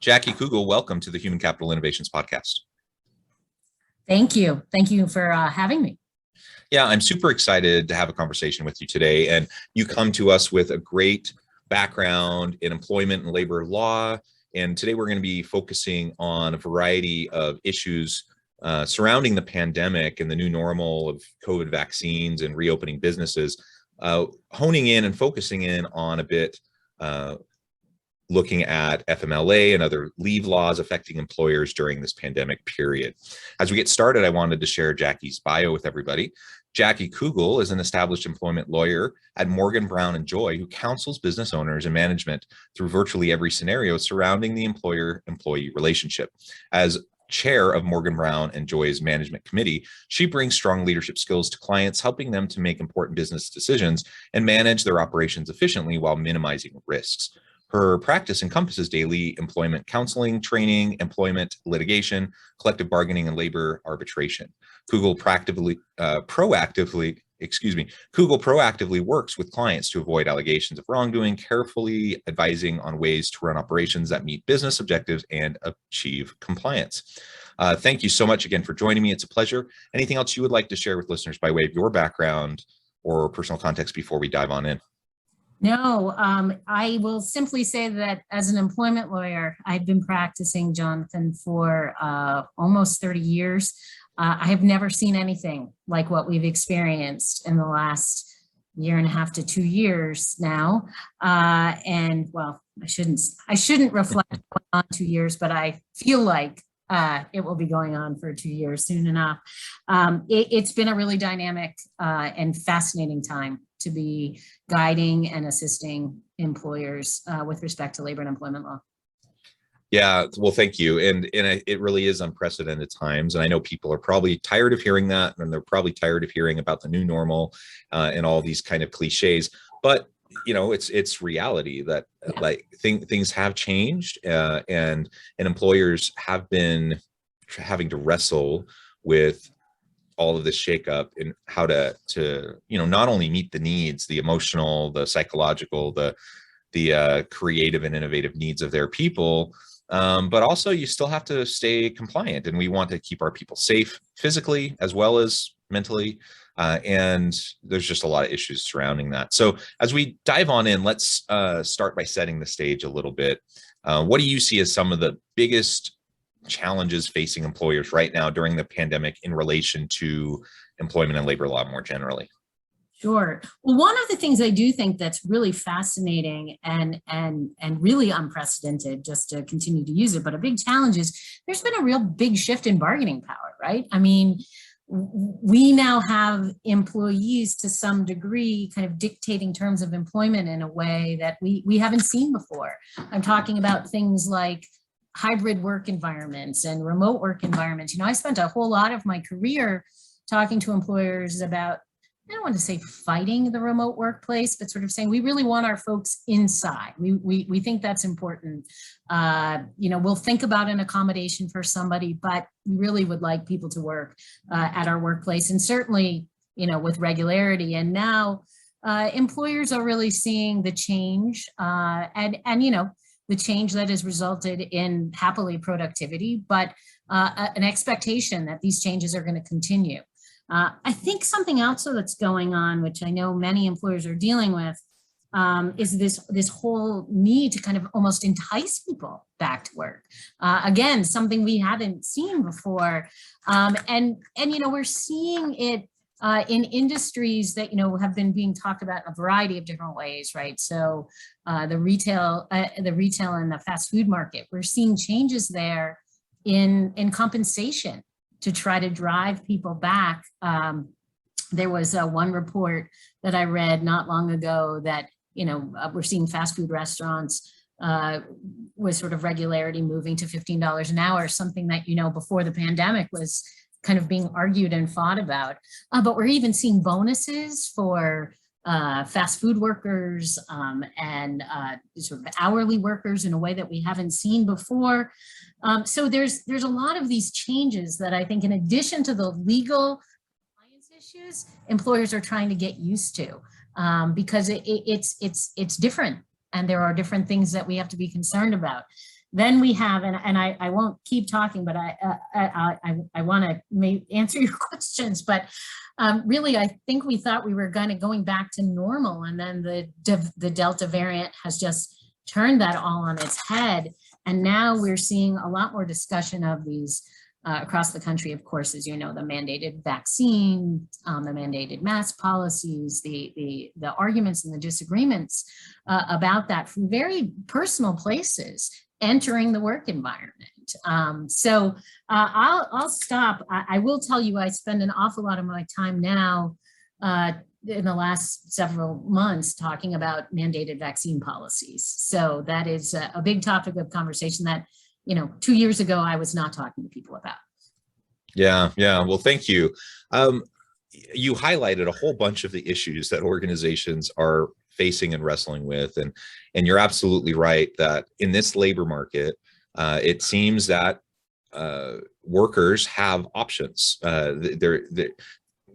Kugell, welcome to the Human Capital Innovations Podcast. Thank you. Thank you for having me. Yeah, I'm super excited to have a conversation with you today. And you come to us with a great background in employment and labor law. And today we're going to be focusing on a variety of issues surrounding the pandemic and the new normal of COVID vaccines and reopening businesses, honing in and focusing in on a bit looking at FMLA and other leave laws affecting employers during this pandemic period. As we get started, I wanted to share Jackie's bio with everybody. Jaclyn Kugell is an established employment lawyer at Morgan, Brown & Joy who counsels business owners and management through virtually every scenario surrounding the employer-employee relationship. As chair of Morgan, Brown & Joy's management committee, she brings strong leadership skills to clients, helping them to make important business decisions and manage their operations efficiently while minimizing risks. Her practice encompasses daily employment counseling, training, employment litigation, collective bargaining, and labor arbitration. Kugell proactively works with clients to avoid allegations of wrongdoing, carefully advising on ways to run operations that meet business objectives and achieve compliance. Thank you so much again for joining me. It's a pleasure. Anything else you would like to share with listeners by way of your background or personal context before we dive on in? No, I will simply say that as an employment lawyer, I've been practicing, Jonathan, for almost 30 years. I have never seen anything like what we've experienced in the last year and a half to 2 years now. And well, I shouldn't reflect on 2 years, but I feel like it will be going on for 2 years soon enough. It's been a really dynamic and fascinating time to be guiding and assisting employers with respect to labor and employment law. Yeah, well, thank you. And it really is unprecedented times. And I know people are probably tired of hearing that, and they're probably tired of hearing about the new normal and all these kind of cliches. But you know, it's reality that like things have changed, and employers have been having to wrestle with all of this shakeup and how to not only meet the needs, the emotional, the psychological, the creative and innovative needs of their people, but also you still have to stay compliant, and we want to keep our people safe physically as well as mentally. And there's just a lot of issues surrounding that. So as we dive on in, let's start by setting the stage a little bit. What do you see as some of the biggest challenges facing employers right now during the pandemic in relation to employment and labor law more generally? Sure. Well, one of the things I do think that's really fascinating and really unprecedented, just to continue to use it, but a big challenge is there's been a real big shift in bargaining power, right? I mean, we now have employees to some degree kind of dictating terms of employment in a way that we haven't seen before. I'm talking about things like hybrid work environments and remote work environments. You know, I spent a whole lot of my career talking to employers about, I don't want to say fighting the remote workplace, but sort of saying we really want our folks inside. We think that's important. You know, we'll think about an accommodation for somebody, but we really would like people to work at our workplace, and certainly, you know, with regularity. And now employers are really seeing the change, and you know, the change that has resulted in happily productivity, but an expectation that these changes are going to continue. I think something else that's going on, which I know many employers are dealing with, is this whole need to kind of almost entice people back to work. Again, something we haven't seen before, and you know, we're seeing it in industries that, you know, have been being talked about in a variety of different ways, right? So the retail and the fast food market, we're seeing changes there in compensation to try to drive people back. There was one report that I read not long ago that, you know, we're seeing fast food restaurants with sort of regularity moving to $15 an hour, something that, you know, before the pandemic was kind of being argued and fought about. But we're even seeing bonuses for fast food workers and sort of hourly workers in a way that we haven't seen before. So there's a lot of these changes that I think, in addition to the legal compliance issues, employers are trying to get used to, because it's different, and there are different things that we have to be concerned about. Then we have, and I won't keep talking, but I want to answer your questions. But really, I think we thought we were going back to normal, and then the Delta variant has just turned that all on its head. And now we're seeing a lot more discussion of these across the country, of course, as you know, the mandated vaccine, the mandated mask policies, the arguments and the disagreements about that from very personal places entering the work environment. So I'll stop. I will tell you, I spend an awful lot of my time now in the last several months talking about mandated vaccine policies. So that is a big topic of conversation that, 2 years ago, I was not talking to people about. Yeah. Well, thank you. You highlighted a whole bunch of the issues that organizations are facing and wrestling with. And you're absolutely right that in this labor market, it seems that workers have options.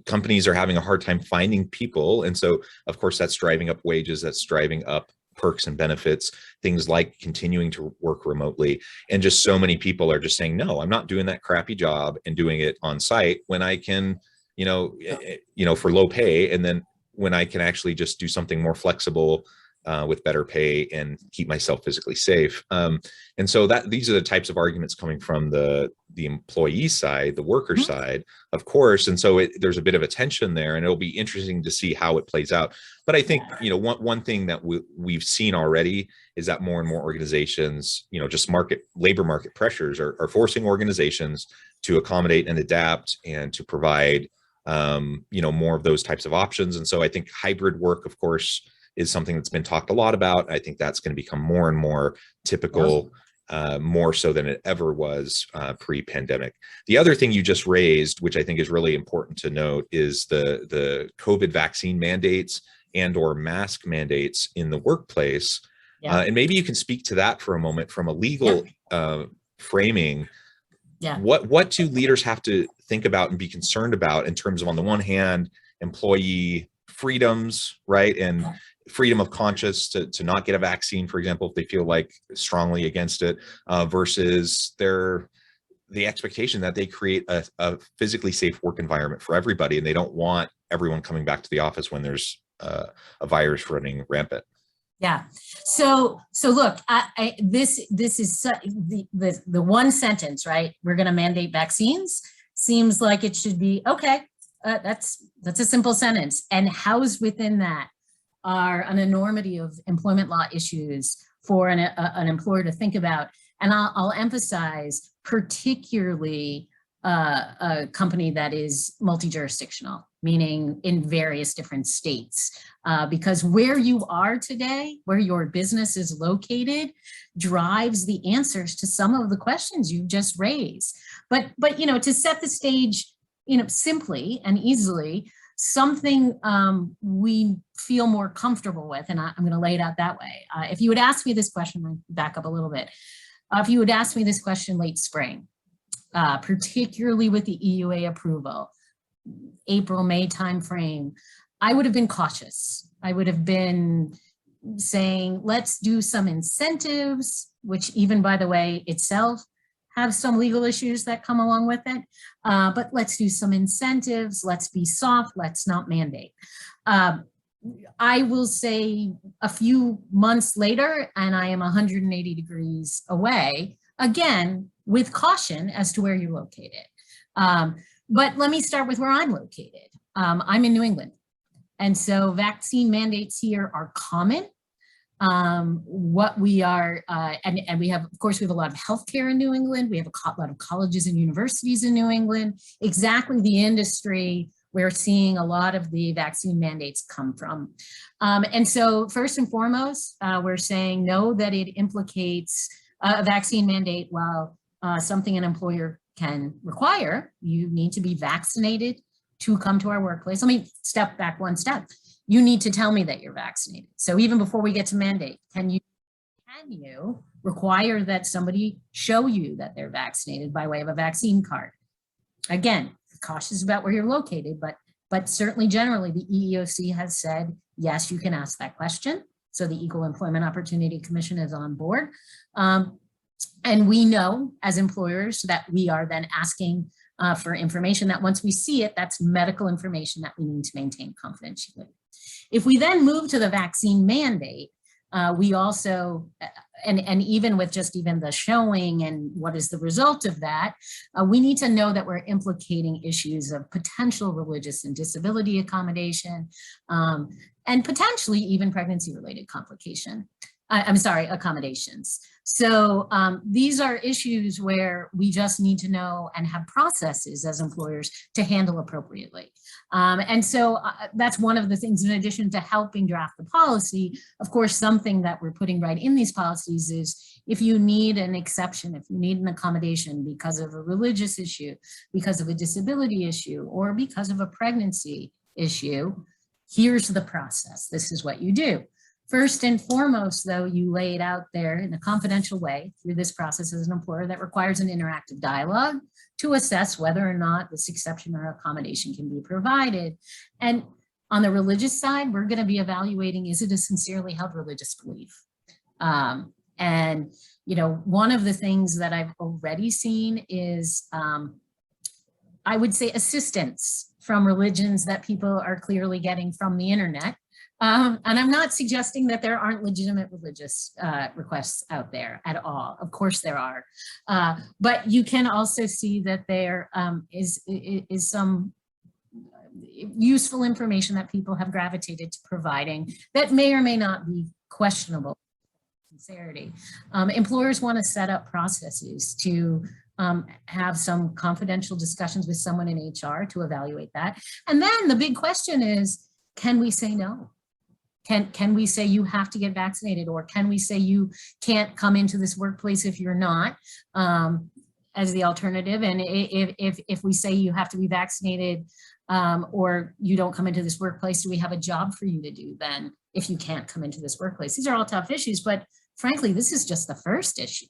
Companies are having a hard time finding people. And so, of course, that's driving up wages, that's driving up perks and benefits, things like continuing to work remotely. And just so many people are just saying, no, I'm not doing that crappy job and doing it on site when I can, for low pay. And then when I can actually just do something more flexible with better pay and keep myself physically safe. And so these are the types of arguments coming from the employee side, the worker side, of course. And so there's a bit of a tension there, and it'll be interesting to see how it plays out. But I think, one thing that we've seen already is that more and more organizations, just labor market pressures are forcing organizations to accommodate and adapt and to provide, more of those types of options. And so I think hybrid work, of course, is something that's been talked a lot about. I think that's going to become more and more typical, more so than it ever was pre-pandemic. The other thing you just raised, which I think is really important to note, is the COVID vaccine mandates and or mask mandates in the workplace. And maybe you can speak to that for a moment from a legal framing. What do leaders have to think about and be concerned about in terms of, on the one hand, employee freedoms, right? And freedom of conscience to not get a vaccine, for example, if they feel like strongly against it, versus the expectation that they create a physically safe work environment for everybody, and they don't want everyone coming back to the office when there's a virus running rampant. Yeah. So look, this is the one sentence, right? We're going to mandate vaccines. Seems like it should be okay. That's a simple sentence, and housed within that are an enormity of employment law issues for an employer to think about. And I'll emphasize, particularly a company that is multi-jurisdictional, meaning in various different states, because where you are today, where your business is located, drives the answers to some of the questions you just raised. But to set the stage, simply and easily, something we feel more comfortable with, and I'm going to lay it out that way. If you would ask me this question, I'll back up a little bit. If you would ask me this question late spring, particularly with the EUA approval, April, May timeframe, I would have been cautious. I would have been saying, let's do some incentives, which even, by the way, itself have some legal issues that come along with it. But let's do some incentives. Let's be soft. Let's not mandate. I will say a few months later, and I am 180 degrees away, again, with caution as to where you're located. But let me start with where I'm located. I'm in New England. And so vaccine mandates here are common. What we are, and we have, of course, we have a lot of healthcare in New England. We have a lot of colleges and universities in New England. Exactly the industry we're seeing a lot of the vaccine mandates come from. And so first and foremost, we're saying no, that it implicates a vaccine mandate. While something an employer can require, you need to be vaccinated to come to our workplace. Let me step back one step. You need to tell me that you're vaccinated. So even before we get to mandate, can you require that somebody show you that they're vaccinated by way of a vaccine card? Again, cautious about where you're located, but certainly generally the EEOC has said, yes, you can ask that question. So the Equal Employment Opportunity Commission is on board. And we know as employers that we are then asking for information that once we see it, that's medical information that we need to maintain confidentiality. If we then move to the vaccine mandate, we also, and even with just even the showing and what is the result of that, we need to know that we're implicating issues of potential religious and disability accommodation, and potentially even pregnancy-related accommodations. So these are issues where we just need to know and have processes as employers to handle appropriately. And so that's one of the things, in addition to helping draft the policy. Of course, something that we're putting right in these policies is if you need an exception, if you need an accommodation because of a religious issue, because of a disability issue, or because of a pregnancy issue, here's the process. This is what you do. First and foremost, though, you lay it out there in a confidential way through this process as an employer that requires an interactive dialogue to assess whether or not this exception or accommodation can be provided. And on the religious side, we're going to be evaluating, is it a sincerely held religious belief? And, you know, one of the things that I've already seen is, I would say, assistance from religions that people are clearly getting from the internet. And I'm not suggesting that there aren't legitimate religious requests out there at all. Of course there are. But you can also see that there is some useful information that people have gravitated to providing that may or may not be questionable sincerity. Employers want to set up processes to have some confidential discussions with someone in HR to evaluate that. And then the big question is, can we say no? Can we say you have to get vaccinated, or can we say you can't come into this workplace if you're not, as the alternative? And if we say you have to be vaccinated or you don't come into this workplace, do we have a job for you to do then if you can't come into this workplace? These are all tough issues, but frankly, this is just the first issue.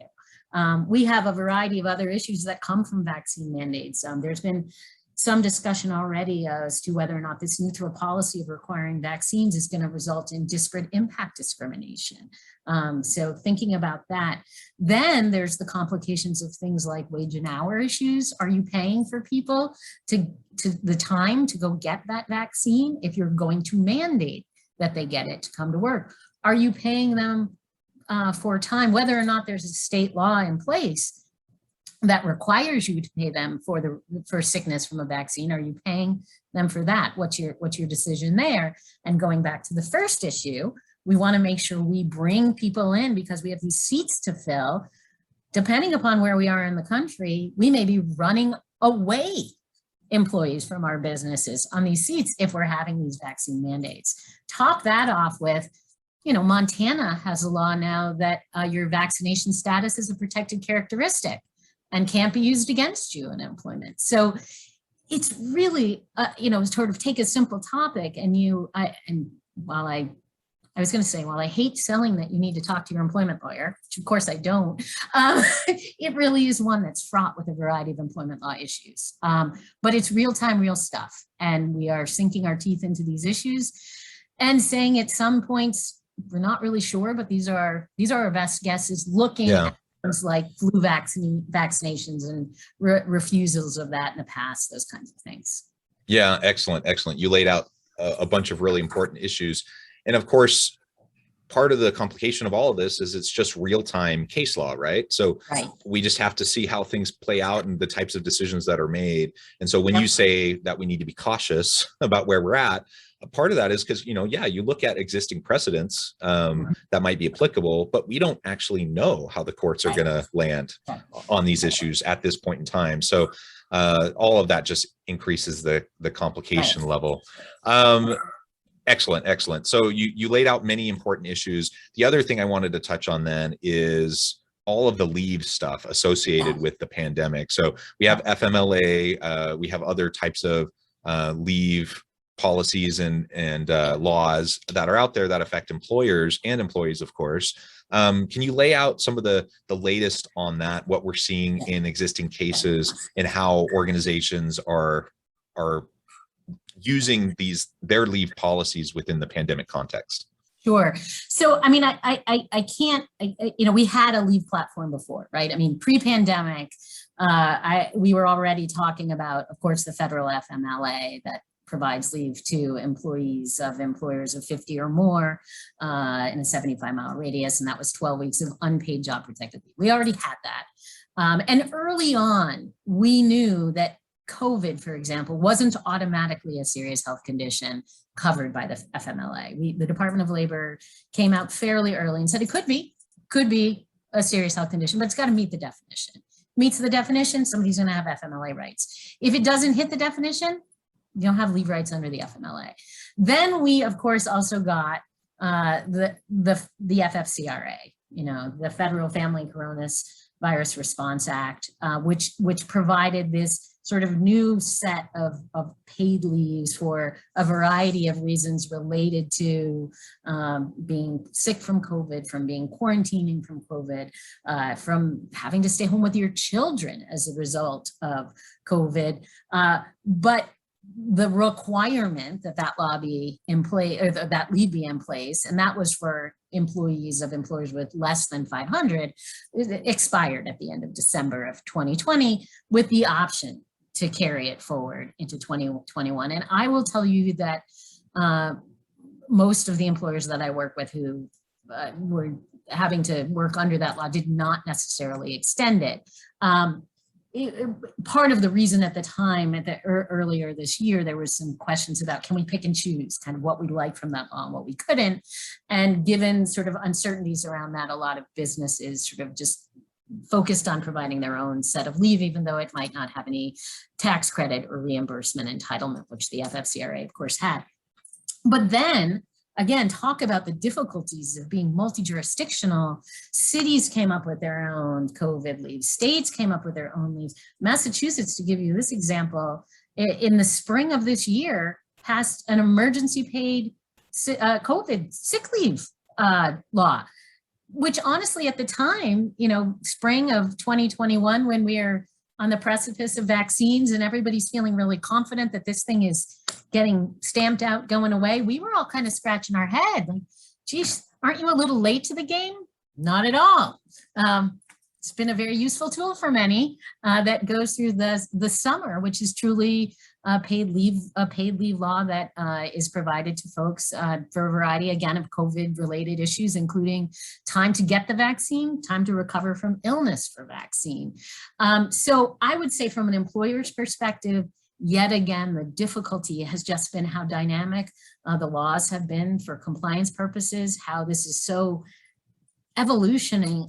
We have a variety of other issues that come from vaccine mandates. There's been some discussion already as to whether or not this neutral policy of requiring vaccines is going to result in disparate impact discrimination. So thinking about that, then there's the complications of things like wage and hour issues. Are you paying for people to the time to go get that vaccine if you're going to mandate that they get it to come to work? Are you paying them for time, whether or not there's a state law in place that requires you to pay them for sickness from a vaccine? Are you paying them for that? What's your decision there? And going back to the first issue, we want to make sure we bring people in because we have these seats to fill. Depending upon where we are in the country, we may be running away employees from our businesses on these seats if we're having these vaccine mandates. Top that off with, you know, Montana has a law now that your vaccination status is a protected characteristic and can't be used against you in employment. So it's really, you know, sort of take a simple topic and while I hate selling that you need to talk to your employment lawyer, which of course I don't, it really is one that's fraught with a variety of employment law issues. But it's real time, real stuff. And we are sinking our teeth into these issues and saying at some points, we're not really sure, but these are our best guesses looking at things like flu vaccinations and refusals of that in the past, those kinds of things. Yeah, excellent, excellent. You laid out a bunch of really important issues. And of course, part of the complication of all of this is it's just real-time case law, right? So we just have to see how things play out and the types of decisions that are made. And so when you say that we need to be cautious about where we're at, a part of that is because, you know, yeah, you look at existing precedents that might be applicable, but we don't actually know how the courts are going to land on these issues at this point in time. So all of that just increases the complication level. Excellent, excellent. So you laid out many important issues. The other thing I wanted to touch on then is all of the leave stuff associated with the pandemic. So we have FMLA, we have other types of leave policies and laws that are out there that affect employers and employees, of course. Can you lay out some of the latest on that, what we're seeing in existing cases and how organizations are using their leave policies within the pandemic context? Sure. So, I mean, I can't, you know, we had a leave platform before, right? I mean, pre-pandemic, we were already talking about, of course, the federal FMLA that provides leave to employees of employers of 50 or more in a 75-mile radius, and that was 12 weeks of unpaid job protected leave. We already had that. And early on, we knew that COVID, for example, wasn't automatically a serious health condition covered by the FMLA. The Department of Labor came out fairly early and said it could be a serious health condition, but it's got to meet the definition. Meets the definition, somebody's going to have FMLA rights. If it doesn't hit the definition, you don't have leave rights under the FMLA. Then we, of course, also got the FFCRA, you know, the Federal Family Coronavirus Response Act, which provided this sort of new set of paid leaves for a variety of reasons related to being sick from COVID, from being quarantining from COVID, from having to stay home with your children as a result of COVID. But the requirement that law be in place, or that leave be in place, and that was for employees of employers with less than 500, it expired at the end of December of 2020 with the option to carry it forward into 2021. And I will tell you that most of the employers that I work with who were having to work under that law did not necessarily extend it. Part of the reason at the time, earlier this year, there was some questions about, can we pick and choose kind of what we like from that law and what we couldn't? And given sort of uncertainties around that, a lot of businesses sort of just focused on providing their own set of leave, even though it might not have any tax credit or reimbursement entitlement, which the FFCRA, of course, had. But then, again, talk about the difficulties of being multi-jurisdictional. Cities came up with their own COVID leave. States came up with their own leaves. Massachusetts, to give you this example, in the spring of this year, passed an emergency paid COVID sick leave law, which honestly at the time, you know, spring of 2021, when we are on the precipice of vaccines and everybody's feeling really confident that this thing is getting stamped out, going away, we were all kind of scratching our head like, geez, aren't you a little late to the game? Not at all. It's been a very useful tool for many that goes through the summer, which is truly a paid leave law that is provided to folks for a variety, again, of COVID-related issues, including time to get the vaccine, time to recover from illness for vaccine. So I would say from an employer's perspective, yet again, the difficulty has just been how dynamic the laws have been for compliance purposes, how this is so evolving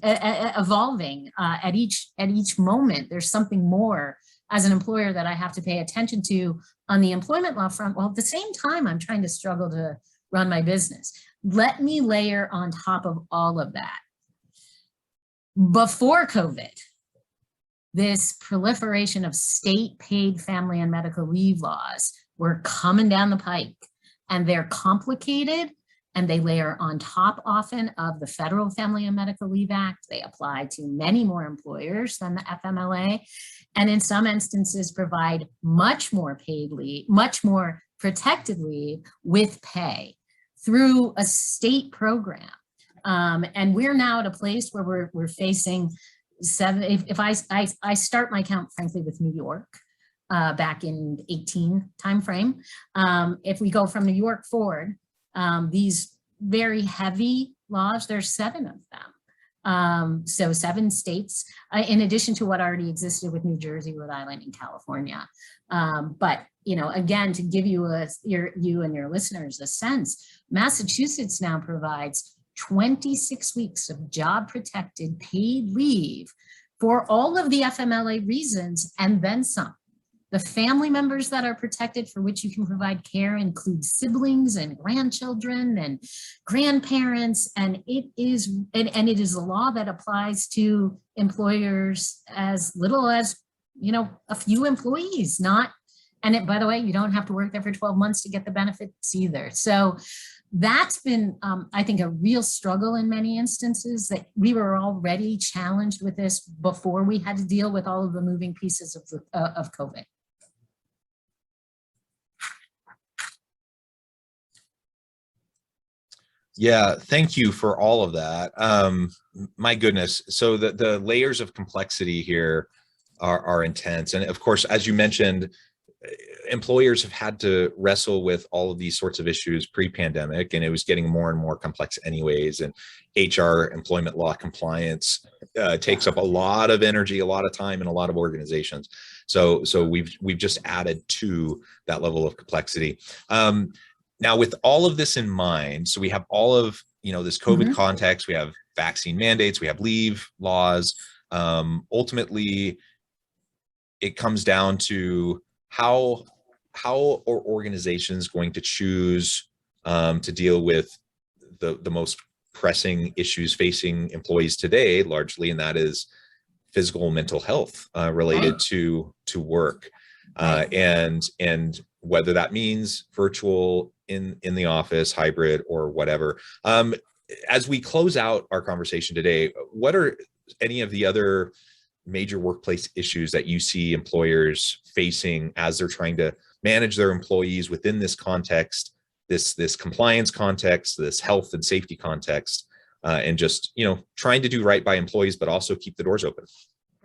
at each moment. There's something more as an employer that I have to pay attention to on the employment law front, while at the same time I'm trying to struggle to run my business. Let me layer on top of all of that. Before COVID, this proliferation of state paid family and medical leave laws were coming down the pike, and they're complicated, and they layer on top often of the Federal Family and Medical Leave Act. They apply to many more employers than the FMLA, and in some instances provide much more paid leave, much more protected leave with pay through a state program. And we're now at a place where we're facing if I start my count, frankly, with New York, back in 18 timeframe. If we go from New York forward, these very heavy laws, there's 7 of them. So 7 states, in addition to what already existed with New Jersey, Rhode Island, and California. But, you know, again, to give you you and your listeners a sense, Massachusetts now provides 26 weeks of job protected paid leave for all of the FMLA reasons and then some. The family members that are protected for which you can provide care include siblings and grandchildren and grandparents, and it is a law that applies to employers as little as, you know, a few employees. By the way, you don't have to work there for 12 months to get the benefits either. So that's been, I think, a real struggle in many instances, that we were already challenged with this before we had to deal with all of the moving pieces of COVID. Yeah, thank you for all of that. My goodness. So the layers of complexity here are intense. And of course, as you mentioned, employers have had to wrestle with all of these sorts of issues pre-pandemic, and it was getting more and more complex anyways. And HR, employment law compliance, takes up a lot of energy, a lot of time in a lot of organizations. So we've just added to that level of complexity. Now, with all of this in mind, so we have all of, this COVID context, we have vaccine mandates, we have leave laws. Ultimately, it comes down to how are organizations going to choose to deal with the most pressing issues facing employees today, largely, and that is physical and mental health related to work, and whether that means virtual, in the office, hybrid, or whatever. As we close out our conversation today, what are any of the other major workplace issues that you see employers facing as they're trying to manage their employees within this context, this compliance context, this health and safety context, and just, trying to do right by employees, but also keep the doors open?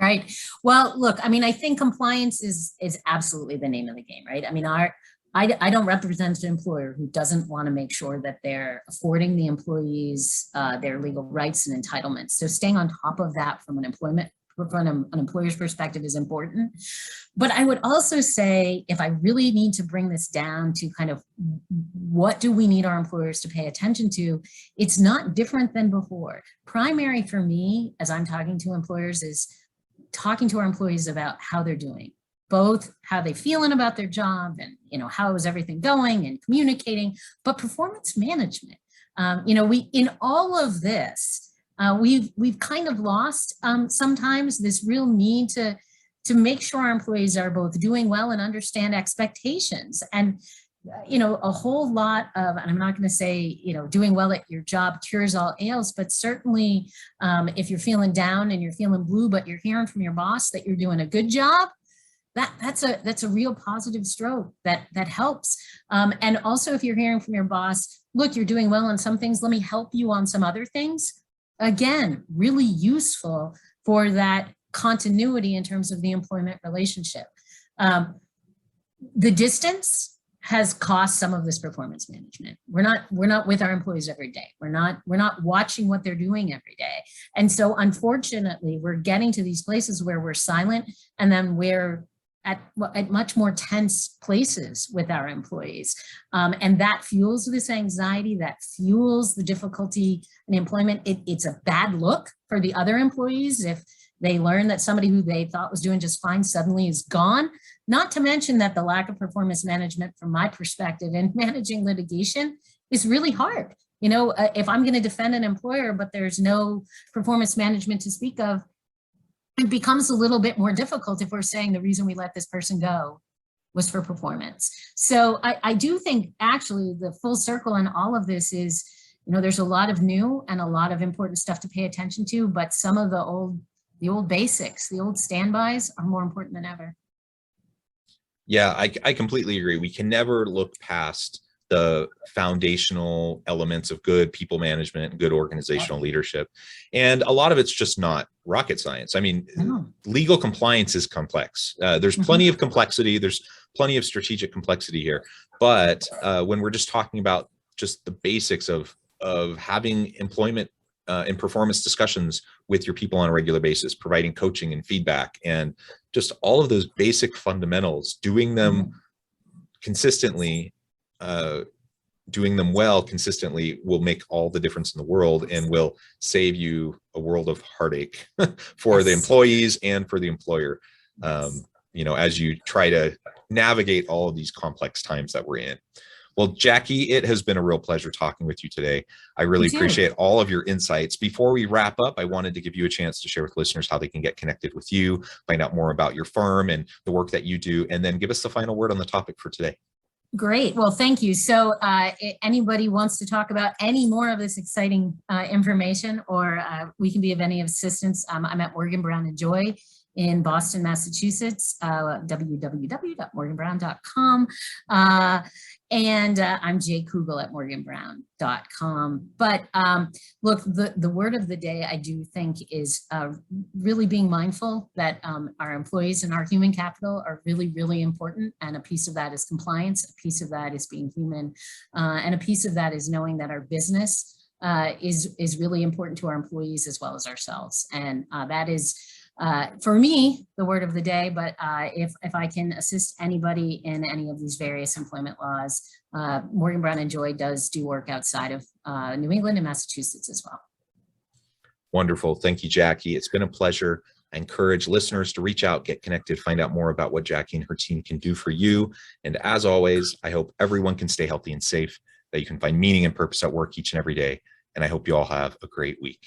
Right. Well, look, I mean, I think compliance is absolutely the name of the game, right? I mean, I don't represent an employer who doesn't want to make sure that they're affording the employees their legal rights and entitlements. So staying on top of that from an employer's perspective is important. But I would also say, if I really need to bring this down to kind of what do we need our employers to pay attention to, it's not different than before. Primary for me, as I'm talking to employers, is talking to our employees about how they're doing, both how they feeling about their job and, how is everything going, and communicating, but performance management. We, in all of this, we've kind of lost sometimes this real need to make sure our employees are both doing well and understand expectations. And a whole lot of, and I'm not going to say, doing well at your job cures all ails, but certainly if you're feeling down and you're feeling blue, but you're hearing from your boss that you're doing a good job, that's a real positive stroke that helps. And also, if you're hearing from your boss, look, you're doing well on some things, let me help you on some other things. Again, really useful for that continuity in terms of the employment relationship. The distance has cost some of this performance management. We're not with our employees every day. We're not watching what they're doing every day. And so unfortunately, we're getting to these places where we're silent, and then we're at much more tense places with our employees. And that fuels this anxiety, that fuels the difficulty in employment. It's a bad look for the other employees if they learn that somebody who they thought was doing just fine suddenly is gone. Not to mention that the lack of performance management, from my perspective, in managing litigation is really hard. If I'm going to defend an employer, but there's no performance management to speak of, it becomes a little bit more difficult if we're saying the reason we let this person go was for performance. So I do think actually the full circle in all of this is, there's a lot of new and a lot of important stuff to pay attention to, but some of the old basics, the old standbys are more important than ever. Yeah, I completely agree. We can never look past the foundational elements of good people management and good organizational leadership. And a lot of it's just not rocket science. I mean, legal compliance is complex. There's plenty of complexity. There's plenty of strategic complexity here. But when we're just talking about just the basics of having employment and performance discussions with your people on a regular basis, providing coaching and feedback, and just all of those basic fundamentals, doing them consistently, doing them well consistently, will make all the difference in the world and will save you a world of heartache for the employees and for the employer, as you try to navigate all of these complex times that we're in. Well, Jackie, it has been a real pleasure talking with you today. I really appreciate all of your insights. Before we wrap up, I wanted to give you a chance to share with listeners how they can get connected with you, find out more about your firm and the work that you do, and then give us the final word on the topic for today. Great. Well, thank you. So anybody wants to talk about any more of this exciting information, or we can be of any assistance, I'm at Morgan, Brown & Joy in Boston, Massachusetts, www.morganbrown.com. And I'm Kugell at morganbrown.com. But look, the word of the day, I do think, is really being mindful that our employees and our human capital are really, really important. And a piece of that is compliance, a piece of that is being human, and a piece of that is knowing that our business is really important to our employees as well as ourselves. And that is, for me, the word of the day. But if I can assist anybody in any of these various employment laws, Morgan Brown and Joy does do work outside of New England and Massachusetts as well. Wonderful. Thank you, Jackie. It's been a pleasure. I encourage listeners to reach out, get connected, find out more about what Jackie and her team can do for you. And as always, I hope everyone can stay healthy and safe, that you can find meaning and purpose at work each and every day. And I hope you all have a great week.